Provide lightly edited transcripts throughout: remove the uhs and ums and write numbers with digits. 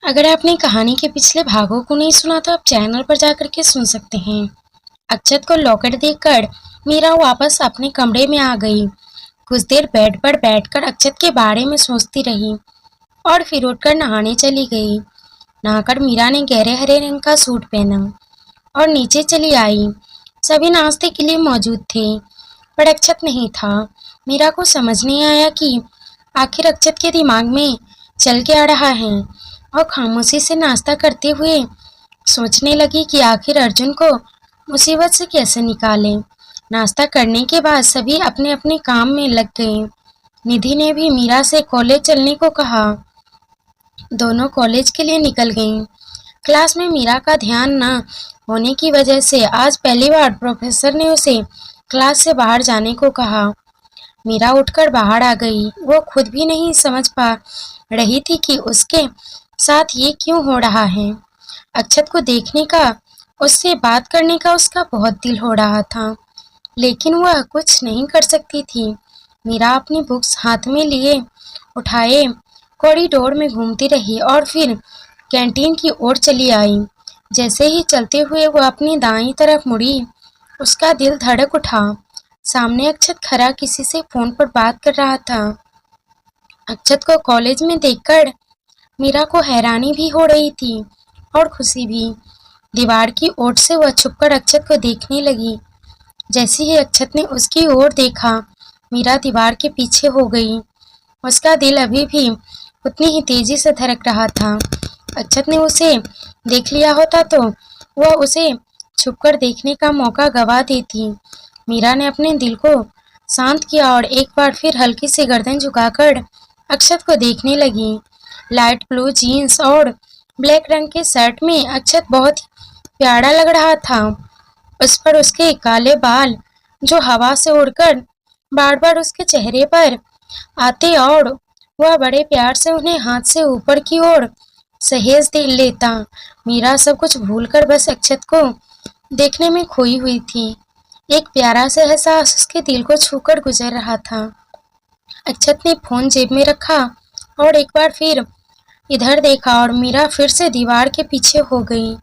अगर आपने कहानी के पिछले भागों को नहीं सुना तो आप चैनल पर जाकर के सुन सकते हैं। अक्षत को लॉकेट देखकर मीरा वापस अपने कमरे में आ गई। कुछ देर बेड पर बैठकर अक्षत के बारे में सोचती रही और फिर उठकर नहाने चली गई। नहाकर मीरा ने गहरे हरे रंग का सूट पहना और नीचे चली आई। सभी नाश्ते के लिए मौजूद थे पर अक्षत नहीं था। मीरा को समझ नहीं आया कि आखिर अक्षत के दिमाग में चल के आ रहा है और खामोशी से नाश्ता करते हुए सोचने लगी कि आखिर अर्जुन को मुसीबत से कैसे निकालें। नाश्ता करने के बाद सभी अपने अपने काम में लग गए। निधि ने भी मीरा से कॉलेज चलने को कहा। दोनों कॉलेज के लिए निकल गईं। क्लास में मीरा का ध्यान न होने की वजह से आज पहली बार प्रोफेसर ने उसे क्लास से बाहर जाने को कहा। मीरा उठकर बाहर आ गई। वो खुद भी नहीं समझ पा रही थी कि उसके साथ ये क्यों हो रहा है। अक्षत को देखने का, उससे बात करने का उसका बहुत दिल हो रहा था, लेकिन वह कुछ नहीं कर सकती थी। मीरा अपनी बुक्स हाथ में लिए उठाए कॉरिडोर में घूमती रही और फिर कैंटीन की ओर चली आई। जैसे ही चलते हुए वह अपनी दाईं तरफ मुड़ी, उसका दिल धड़क उठा। सामने अक्षत खड़ा किसी से फोन पर बात कर रहा था। अक्षत को कॉलेज में देखकर मीरा को हैरानी भी हो रही थी और खुशी भी। दीवार की ओर से वह छुपकर अक्षत को देखने लगी। जैसे ही अक्षत ने उसकी ओर देखा, मीरा दीवार के पीछे हो गई। उसका दिल अभी भी उतनी ही तेजी से धड़क रहा था। अक्षत ने उसे देख लिया होता तो वह उसे छुपकर देखने का मौका गवा देती। मीरा ने अपने दिल को शांत किया और एक बार फिर हल्की सी गर्दन झुकाकर अक्षत को देखने लगी। लाइट ब्लू जीन्स और ब्लैक रंग के शर्ट में अक्षत बहुत प्यारा लग रहा था। उस पर उसके काले बाल जो हवा से उड़कर बार बार उसके चेहरे पर आते और वह बड़े प्यार से उन्हें हाथ से ऊपर की ओर सहेज दे लेता। मीरा सब कुछ भूलकर बस अक्षत को देखने में खोई हुई थी। एक प्यारा सा एहसास उसके दिल को छूकर गुजर रहा था। अक्षत ने फोन जेब में रखा और एक बार फिर इधर देखा और मीरा फिर से दीवार के पीछे हो गई।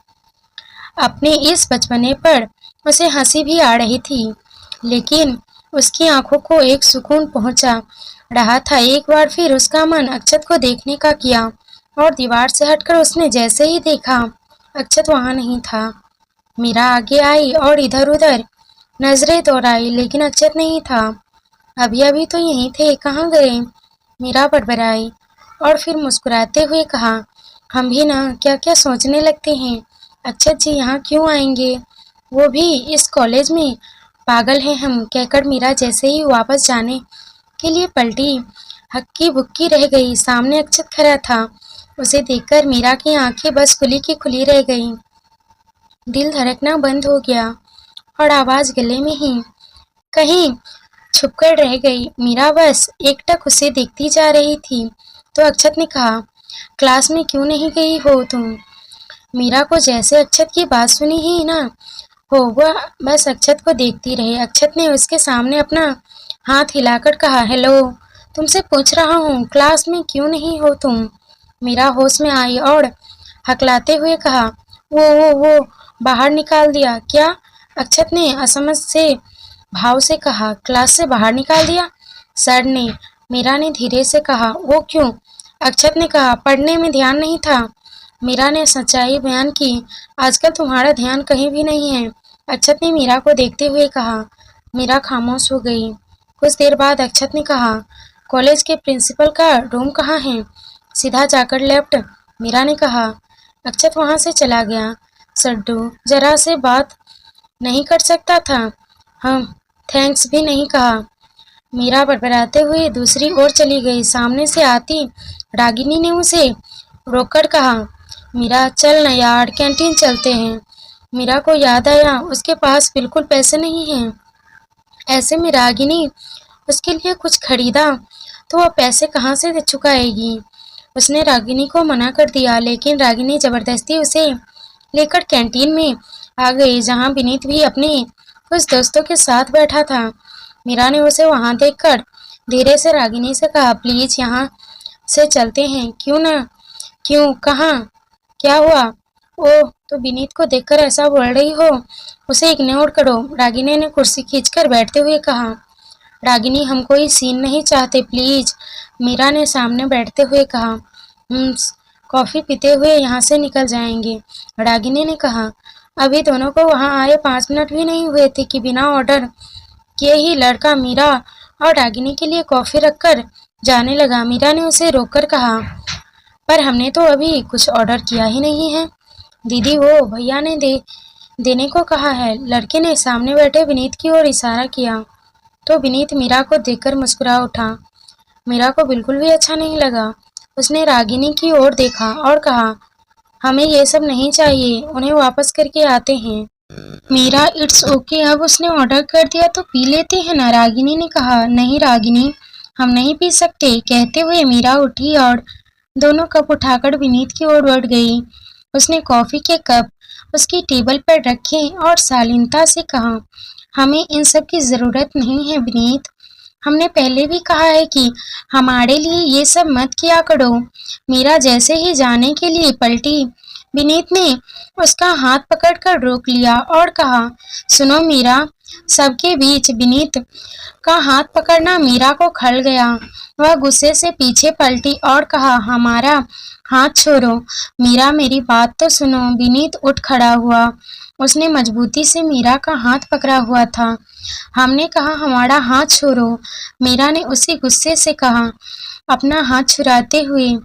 अपने इस बचपने पर उसे हंसी भी आ रही थी, लेकिन उसकी आंखों को एक सुकून पहुंचा रहा था। एक बार फिर उसका मन अक्षत को देखने का किया और दीवार से हटकर उसने जैसे ही देखा, अक्षत वहां नहीं था। मीरा आगे आई और इधर उधर नजरें दौड़ाई, लेकिन अक्षत नहीं था। अभी अभी तो यहीं थे, कहाँ गए? मीरा बड़बड़ाई और फिर मुस्कुराते हुए कहा, हम भी ना क्या क्या सोचने लगते हैं। अक्षत जी यहाँ क्यों आएंगे, वो भी इस कॉलेज में? पागल हैं हम, कहकर मीरा जैसे ही वापस जाने के लिए पलटी, हक्की बुक्की रह गई। सामने अक्षत खड़ा था। उसे देखकर मीरा की आंखें बस खुली की खुली रह गईं। दिल धड़कना बंद हो गया और आवाज गले में ही कहीं छुपकर रह गई। मीरा बस एकटक उसे देखती जा रही थी तो अक्षत ने कहा, क्लास में क्यों नहीं गई हो तुम? मीरा को जैसे अक्षत की बात सुनी ही ना हो, वह बस अक्षत को देखती रही। अक्षत ने उसके सामने अपना हाथ हिलाकर कहा, हेलो, तुमसे पूछ रहा हूँ क्लास में क्यों नहीं हो तुम? मीरा होश में आई और हकलाते हुए कहा, वो बाहर निकाल दिया क्या? अक्षत ने असमझ से भाव से कहा, क्लास से बाहर निकाल दिया? सर ने। मीरा ने धीरे से कहा, वो क्यों? अक्षत ने कहा, पढ़ने में ध्यान नहीं था। मीरा ने सच्चाई बयान की, आजकल तुम्हारा ध्यान कहीं भी नहीं है। अक्षत ने मीरा को देखते हुए कहा। मीरा खामोश हो गई। कुछ देर बाद अक्षत ने कहा, कॉलेज के प्रिंसिपल का रूम कहाँ है? सीधा जाकर लेफ्ट। मीरा ने कहा। अक्षत वहां से चला गया। सड्डू जरा से बात नहीं कर सकता था? हम थैंक्स भी नहीं कहा। मीरा बड़बड़ाते हुए दूसरी ओर चली गई। सामने से आती रागिनी ने उसे रोककर कहा, मीरा चल न यार, कैंटीन चलते हैं। मीरा को याद आया उसके पास बिल्कुल पैसे नहीं हैं। ऐसे में रागिनी उसके लिए कुछ खरीदा तो वह पैसे कहाँ से चुकाएगी? उसने रागिनी को मना कर दिया, लेकिन रागिनी जबरदस्ती उसे लेकर कैंटीन में आ गई, जहाँ विनीत भी अपने कुछ दोस्तों के साथ बैठा था। मीरा ने उसे वहां देखकर धीरे से रागिनी से कहा, प्लीज यहाँ से चलते हैं, क्यों ना क्यों, कहाँ, क्या हुआ? ओह, तो विनीत को देखकर ऐसा बोल रही हो? उसे इग्नोर करो, रागिनी ने कुर्सी खींचकर बैठते हुए कहा। रागिनी, हम कोई सीन नहीं चाहते, प्लीज, मीरा ने सामने बैठते हुए कहा। हम कॉफी पीते हुए यहाँ से निकल जाएंगे, रागिनी ने कहा। अभी दोनों को वहाँ आए 5 मिनट भी नहीं हुए थे कि बिना ऑर्डर किए ही लड़का मीरा और रागिनी के लिए कॉफी रखकर जाने लगा। मीरा ने उसे रोककर कहा, पर हमने तो अभी कुछ ऑर्डर किया ही नहीं है। दीदी, वो भैया ने देने को कहा है, लड़के ने सामने बैठे विनीत की ओर इशारा किया। तो विनीत मीरा को देखकर मुस्कुरा उठा। मीरा को बिल्कुल भी अच्छा नहीं लगा। उसने रागिनी की ओर देखा और कहा, हमें ये सब नहीं चाहिए, उन्हें वापस करके आते हैं। मीरा, इट्स ओके, अब उसने ऑर्डर कर दिया तो पी लेते हैं ना, रागिनी ने कहा। नहीं रागिनी, हम नहीं पी सकते, कहते हुए मीरा उठी और दोनों कप उठाकर विनीत की ओर बढ़ गई। उसने कॉफी के कप उसकी टेबल पर रखे और शालीनता से कहा, हमें इन सब की जरूरत नहीं है विनीत, हमने पहले भी कहा है कि हमारे लिए ये सब मत किया करो। मीरा जैसे ही जाने के लिए पलटी, विनीत ने उसका हाथ पकड़कर रोक लिया और कहा, सुनो मीरा। सबके बीच विनीत का हाथ पकड़ना मीरा को खल गया। वह गुस्से से पीछे पलटी और कहा, हमारा हाथ छोड़ो। मीरा, मेरी बात तो सुनो। विनीत उठ खड़ा हुआ। उसने मजबूती से मीरा का हाथ पकड़ा हुआ था। हमने कहा हमारा हाथ छोड़ो, मीरा ने उसी गुस्से से कहा, अपना हाथ छुड़ाते हुए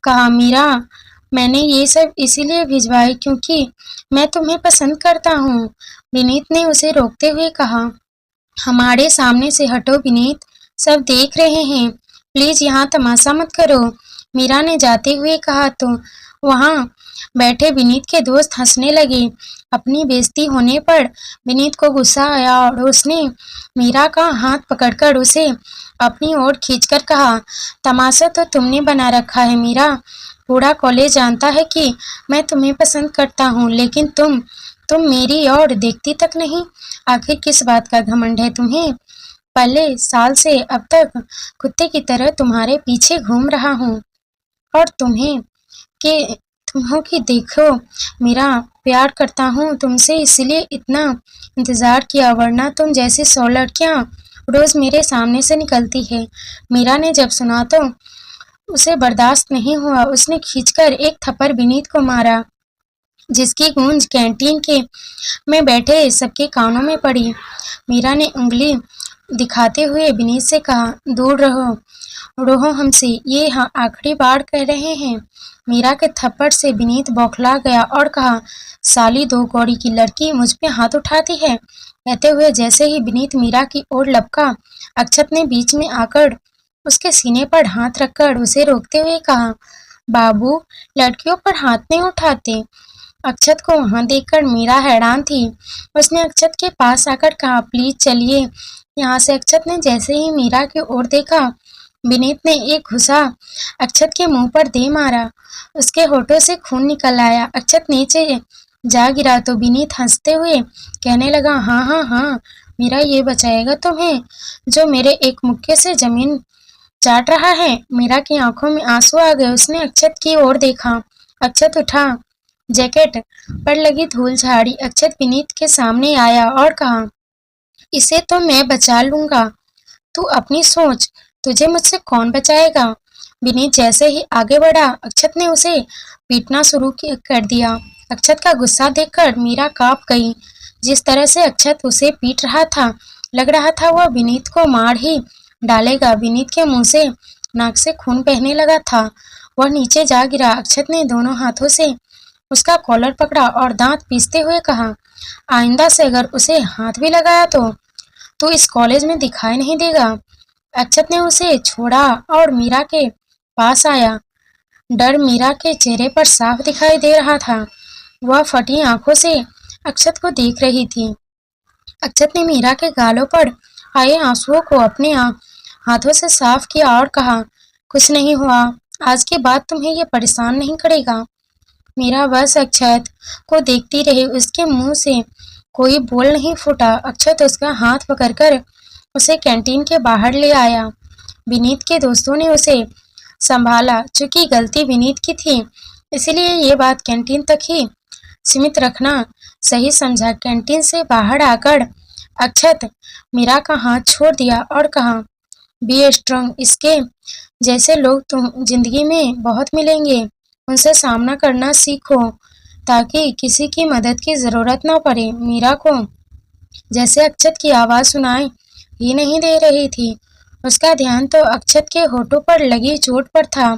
कहा। मीरा, मैंने ये सब इसीलिए भिजवाए क्योंकि मैं तुम्हें पसंद करता हूँ, विनीत ने उसे रोकते हुए कहा। हमारे सामने से हटो विनीत, सब देख रहे हैं, प्लीज यहाँ तमाशा मत करो, मीरा ने जाते हुए कहा। तो वहाँ बैठे विनीत के दोस्त हंसने लगे। अपनी बेइज्जती होने पर विनीत को गुस्सा आया और उसने मीरा का हाथ पकड़कर उसे अपनी ओर खींचकर कहा, तमाशा तो तुमने बना रखा है मीरा, पूरा कॉलेज जानता है कि मैं तुम्हें पसंद करता हूँ, लेकिन तुम मेरी ओर देखती तक नहीं। आखिर किस बात का घमंड है तुम्हें? पहले साल से अब तक कुत्ते की तरह तुम्हारे पीछे घूम रहा हूँ और तुम्हों की देखो, मेरा प्यार करता हूँ तुमसे, इसलिए इतना इंतजार किया, वरना तुम जैसी 100 लड़कियां रोज मेरे सामने से निकलती है। मीरा ने जब सुना तो उसे बर्दाश्त नहीं हुआ। उसने खींचकर एक थप्पड़ विनीत को मारा, जिसकी गूंज कैंटीन के में बैठे सबके कानों में पड़ी। मीरा ने उंगली दिखाते हुए विनीत से कहा, दूर रहो, रहो हमसे, ये आखिरी बार कह रहे हैं। मीरा के थप्पड़ से विनीत बौखला गया और कहा, साली 2 कौड़ी की लड़की मुझ पे हाथ उठाती है। कहते हुए जैसे ही विनीत मीरा की ओर लपका, अक्षत ने बीच में आकर उसके सीने पर हाथ रखकर उसे रोकते हुए कहा, बाबू, लड़कियों पर हाथ नहीं उठाते। अक्षत को वहां देखकर मीरा हैरान थी। उसने अक्षत के पास आकर कहा, प्लीज चलिए यहाँ से। अक्षत ने जैसे ही मीरा की ओर देखा, विनीत ने एक घुसा अक्षत के मुंह पर दे मारा। उसके होठों से खून निकल आया। अक्षत नीचे जा गिरा तो विनीत हंसते हुए कहने लगा, हाँ हाँ हाँ, मीरा ये बचाएगा तुम्हें, जो मेरे एक मुक्के से जमीन चाट रहा है। मीरा की आंखों में आंसू आ गए। उसने अक्षत की ओर देखा। अक्षत उठा, जैकेट पर लगी धूल झाड़ी। अक्षत विनीत के सामने आया और कहा, इसे तो मैं बचा लूंगा, तू अपनी सोच, तुझे मुझसे कौन बचाएगा। विनीत जैसे ही आगे बढ़ा, अक्षत ने उसे पीटना शुरू कर दिया। अक्षत का गुस्सा देखकर मीरा कांप गई। जिस तरह से अक्षत उसे पीट रहा था, लग रहा था वह विनीत को मार ही डालेगा। विनीत के मुंह से नाक से खून बहने लगा था। वह नीचे जा गिरा। अक्षत ने दोनों हाथों से उसका कॉलर पकड़ा और दांत पीसते हुए कहा, आइंदा से अगर उसे हाथ भी लगाया तो इस कॉलेज में दिखाई नहीं देगा। अक्षत ने उसे छोड़ा और मीरा के पास आया। डर मीरा के चेहरे पर साफ दिखाई दे रहा था। वह फटी आंखों से अक्षत को देख रही थी। अक्षत ने मीरा के गालों पर आए आंसुओं को अपने हाथों से साफ किया और कहा, कुछ नहीं हुआ, आज के बाद तुम्हें ये परेशान नहीं करेगा। मीरा बस अक्षत को देखती रही। उसके मुंह से कोई बोल नहीं फूटा। अक्षत उसका हाथ पकड़कर उसे कैंटीन के बाहर ले आया। विनीत के दोस्तों ने उसे संभाला। चूंकि गलती विनीत की थी, इसलिए ये बात कैंटीन तक ही सीमित रखना सही समझा। कैंटीन से बाहर आकर अक्षत मीरा का हाथ छोड़ दिया और कहा, बी स्ट्रांग। इसके जैसे लोग तुम जिंदगी में बहुत मिलेंगे, उनसे सामना करना सीखो ताकि किसी की मदद की जरूरत ना पड़े। मीरा को जैसे अक्षत की आवाज सुनाई ही नहीं दे रही थी। उसका ध्यान तो अक्षत के होठों पर लगी चोट पर था।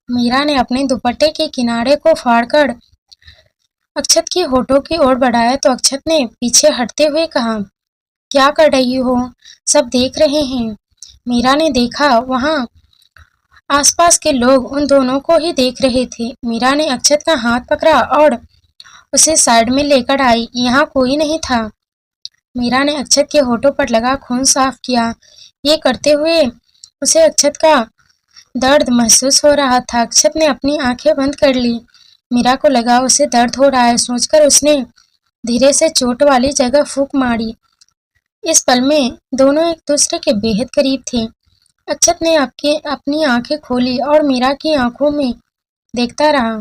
मीरा ने अपने दुपट्टे के किनारे को फाड़कर अक्षत की होठों की ओर बढ़ाया तो अक्षत ने पीछे हटते हुए कहा, क्या कर रही हो? सब देख रहे हैं। मीरा ने देखा, वहां आसपास के लोग उन दोनों को ही देख रहे थे। मीरा ने अक्षत का हाथ पकड़ा और उसे साइड में लेकर आई। यहाँ कोई नहीं था। मीरा ने अक्षत के होठों पर लगा खून साफ किया। ये करते हुए उसे अक्षत का दर्द महसूस हो रहा था। अक्षत ने अपनी आंखें बंद कर ली। मीरा को लगा उसे दर्द हो रहा है। सोचकर उसने धीरे से चोट वाली जगह फूंक मारी। इस पल में दोनों एक दूसरे के बेहद करीब थे। अक्षत ने अपनी आंखें खोली और मीरा की आंखों में देखता रहा।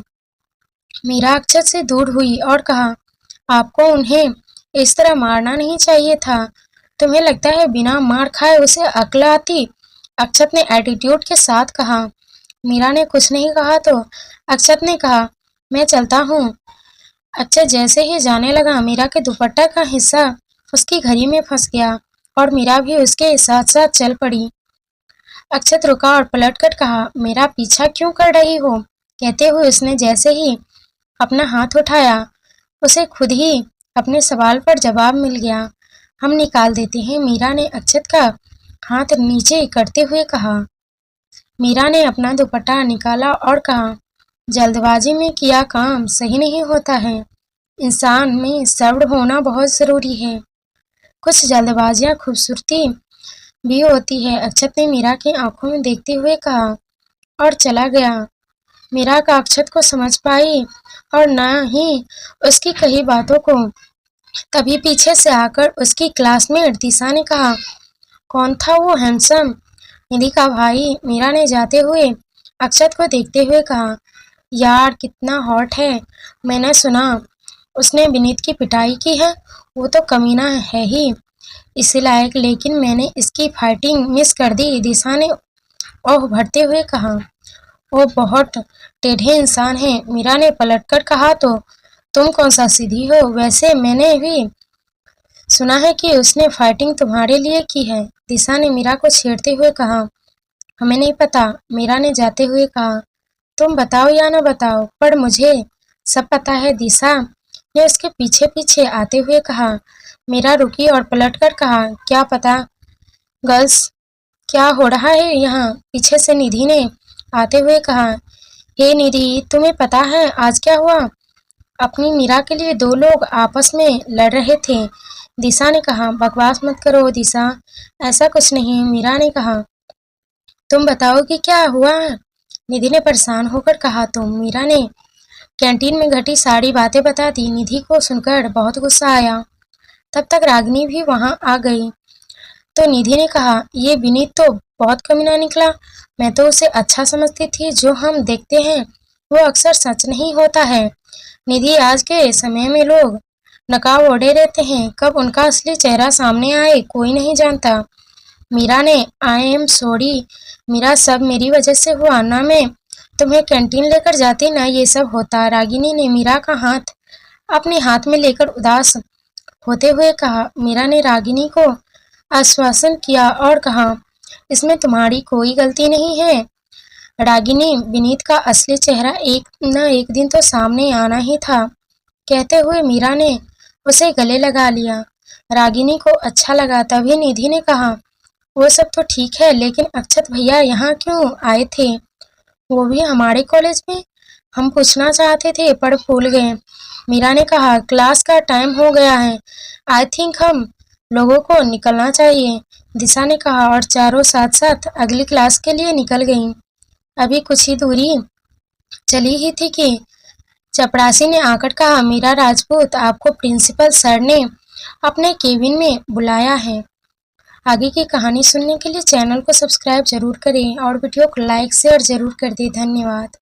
मीरा अक्षत से दूर हुई और कहा, आपको उन्हें इस तरह मारना नहीं चाहिए था। तुम्हें लगता है बिना मार खाए उसे अक्ल आती? अक्षत ने एटीट्यूड के साथ कहा। मीरा ने कुछ नहीं कहा तो अक्षत ने कहा, मैं चलता हूँ। अक्षत जैसे ही जाने लगा, मीरा के दुपट्टा का हिस्सा उसकी घड़ी में फंस गया और मीरा भी उसके साथ साथ चल पड़ी। अक्षत रुका और पलटकर कहा, मेरा पीछा क्यों कर रही हो? कहते हुए उसने जैसे ही अपना हाथ उठाया, उसे खुद ही अपने सवाल पर जवाब मिल गया। हम निकाल देते हैं। मीरा ने अक्षत का हाथ नीचे करते हुए कहा। मीरा ने अपना दुपट्टा निकाला और कहा, जल्दबाजी में किया काम सही नहीं होता है। इंसान में सब्र होना बहुत जरूरी है। कुछ जल्दबाजियां खूबसूरती भी होती है। अक्षत ने मीरा की आंखों में देखते हुए कहा और चला गया। मीरा का अक्षत को समझ पाई और न ही उसकी कही बातों को। तभी पीछे से आकर उसकी क्लासमेट दिशा ने कहा, कौन था वो हैंडसम? निधि का भाई। मीरा ने जाते हुए अक्षत को देखते हुए कहा, यार कितना हॉट है। मैंने सुना उसने विनीत की पिटाई की है। वो तो कमीना है ही इसी लायक, लेकिन मैंने इसकी फाइटिंग मिस कर दी। दिशा ने ओह भरते हुए कहा, वो बहुत टेढ़े इंसान है। मीरा ने पलटकर कहा, तो तुम कौन सा सीधी हो? वैसे मैंने भी सुना है कि उसने फाइटिंग तुम्हारे लिए की है। दिशा ने मीरा को छेड़ते हुए कहा, हमें नहीं पता। मीरा ने जाते हुए कहा, तुम बताओ या न बताओ, पर मुझे सब पता है। दिशा ने उसके पीछे पीछे आते हुए कहा। मीरा रुकी और पलटकर कहा, क्या पता? गर्ल्स, क्या हो रहा है यहाँ? पीछे से निधि ने आते हुए कहा, हे निधि, तुम्हें पता है आज क्या हुआ? अपनी मीरा के लिए दो लोग आपस में लड़ रहे थे। दिशा ने कहा, बकवास मत करो दिशा, ऐसा कुछ नहीं। मीरा ने कहा, तुम बताओ कि क्या हुआ? निधि ने परेशान होकर कहा। मीरा ने कैंटीन में घटी सारी बातें बता दी। निधि को सुनकर बहुत गुस्सा आया। तब तक रागिनी भी वहां आ गई। तो निधि ने कहा, ये विनीत तो बहुत कमीना निकला। मैं तो उसे अच्छा समझती थी। जो हम देखते हैं वो अक्सर सच नहीं होता है। निधि, आज के समय में लोग नकाब ओढ़े रहते हैं, कब उनका असली चेहरा सामने आए कोई नहीं जानता। मीरा ने, आई एम सॉरी मीरा, सब मेरी वजह से हुआ। ना मैं तुम्हें कैंटीन लेकर जाती ना ये सब होता। रागिनी ने मीरा का हाथ अपने हाथ में लेकर उदास होते हुए कहा। मीरा ने रागिनी को आश्वासन किया और कहा, इसमें तुम्हारी कोई गलती नहीं है रागिनी। विनीत का असली चेहरा एक न एक दिन तो सामने आना ही था। कहते हुए मीरा ने उसे गले लगा लिया। रागिनी को अच्छा लगा। तभी निधि ने कहा, वो सब तो ठीक है, लेकिन अक्षत भैया यहाँ क्यों आए थे? वो भी हमारे कॉलेज में? हम पूछना चाहते थे पर भूल गए। मीरा ने कहा, क्लास का टाइम हो गया है। आई थिंक हम लोगों को निकलना चाहिए। दिशा ने कहा और चारों साथ साथ अगली क्लास के लिए निकल गईं। अभी कुछ ही दूरी चली ही थी कि चपरासी ने आकर कहा, मीरा राजपूत, आपको प्रिंसिपल सर ने अपने केबिन में बुलाया है। आगे की कहानी सुनने के लिए चैनल को सब्सक्राइब जरूर करें और वीडियो को लाइक शेयर जरूर कर दें। धन्यवाद।